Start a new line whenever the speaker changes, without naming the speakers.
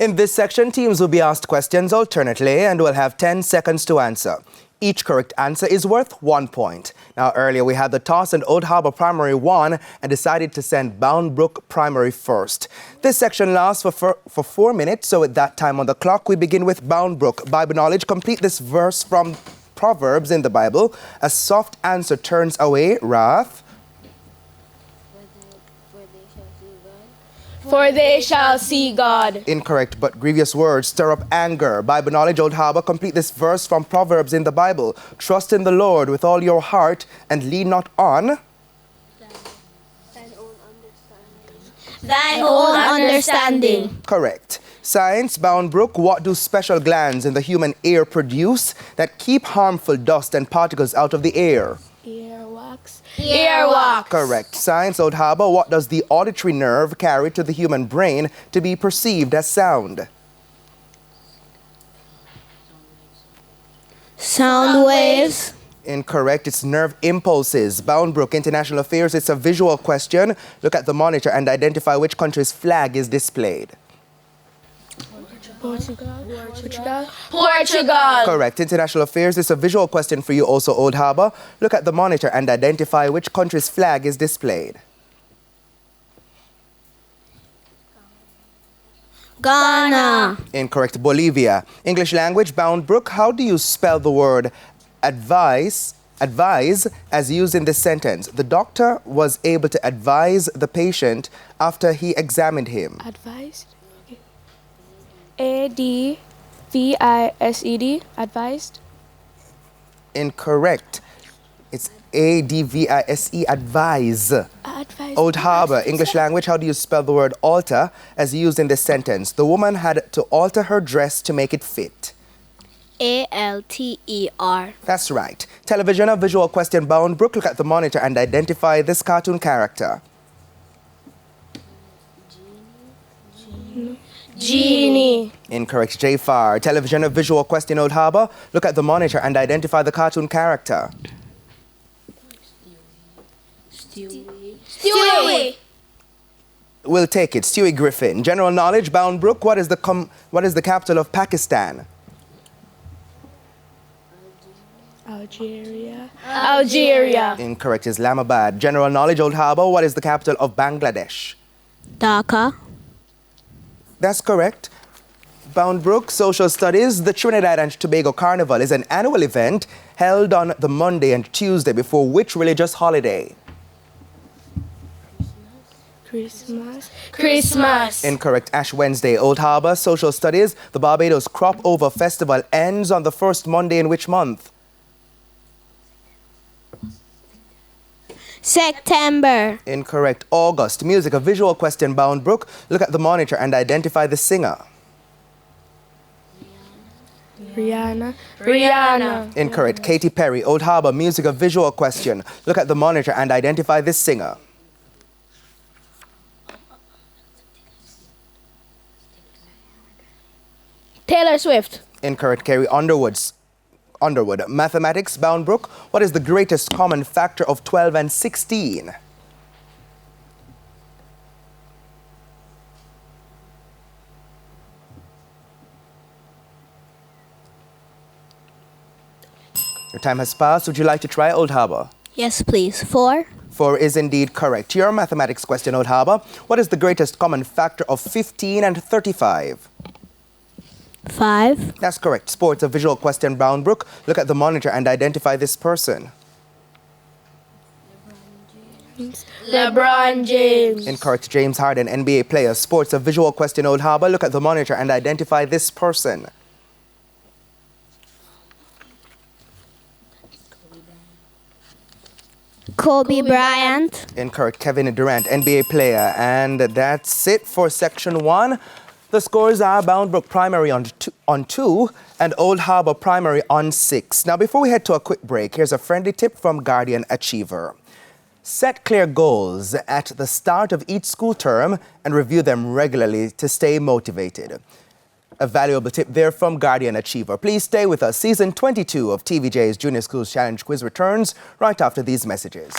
In this section, teams will be asked questions alternately and will have 10 seconds to answer. Each correct answer is worth 1 point. Now, earlier we had the toss and Old Harbour Primary won and decided to send Boundbrook Primary first. This section lasts for 4 minutes, so at that time on the clock, we begin with Boundbrook. Bible knowledge, complete this verse from Proverbs in the Bible. A soft answer turns away wrath.
For they shall see God.
Incorrect, but grievous words stir up anger. Bible knowledge, Old Harbour, complete this verse from Proverbs in the Bible. Trust in the Lord with all your heart and lean not on
Thine own understanding.
Correct. Science, Boundbrook, what do special glands in the human ear produce that keep harmful dust and particles out of the air?
Earwax. Earwax.
Correct. Science, Old Harbour, what does the auditory nerve carry to the human brain to be perceived as sound?
Sound waves.
Incorrect. It's nerve impulses. Boundbrook, international affairs, it's a visual question. Look at the monitor and identify which country's flag is displayed.
Portugal.
Correct. International affairs, it's a visual question for you also, Old Harbour. Look at the monitor and identify which country's flag is displayed.
Ghana.
Incorrect. Bolivia. English language, Boundbrook, how do you spell the word advise as used in this sentence? The doctor was able to advise the patient after he examined him.
Advised? Okay. A-D-V-I-S-E-D. Advised?
Incorrect. It's A-D-V-I-S-E, advise.
Advised.
Old Harbour, English language, how do you spell the word alter as used in this sentence? The woman had to alter her dress to make it fit.
A-L-T-E-R.
That's right. Television, a visual question, Boundbrook. Look at the monitor and identify this cartoon character.
Genie.
Incorrect. Jafar. Television, a visual question, Old Harbour. Look at the monitor and identify the cartoon character.
Stewie.
We'll take it. Stewie Griffin. General knowledge, Boundbrook. What is the capital of Pakistan?
Algeria.
Incorrect. Islamabad. General knowledge, Old Harbour. What is the capital of Bangladesh?
Dhaka.
That's correct. Boundbrook, social studies. The Trinidad and Tobago Carnival is an annual event held on the Monday and Tuesday before which religious holiday?
Christmas.
Incorrect. Ash Wednesday. Old Harbour, social studies. The Barbados Crop Over Festival ends on the first Monday in which month?
September.
Incorrect. August. Music, a visual question, Boundbrook. Look at the monitor and identify the singer.
Rihanna.
Incorrect. Katy Perry. Old Harbour, music, a visual question. Look at the monitor and identify this singer.
Taylor Swift.
Incorrect. Carrie Underwood. Mathematics, Boundbrook. What is the greatest common factor of 12 and 16? Your time has passed. Would you like to try, Old Harbour?
Yes, please. 4.
4 is indeed correct. Your mathematics question, Old Harbour. What is the greatest common factor of 15 and 35?
5.
That's correct. Sports, a visual question, Boundbrook. Look at the monitor and identify this person.
LeBron James.
Incorrect. James Harden, NBA player. Sports, a visual question, Old Harbour. Look at the monitor and identify this person.
Kobe Bryant.
Incorrect. Kevin Durant, NBA player. And that's it for section 1. The scores are Boundbrook Primary on 2 and Old Harbour Primary on 6. Now, before we head to a quick break, here's a friendly tip from Guardian Achiever. Set clear goals at the start of each school term and review them regularly to stay motivated. A valuable tip there from Guardian Achiever. Please stay with us. Season 22 of TVJ's Junior Schools Challenge Quiz returns right after these messages.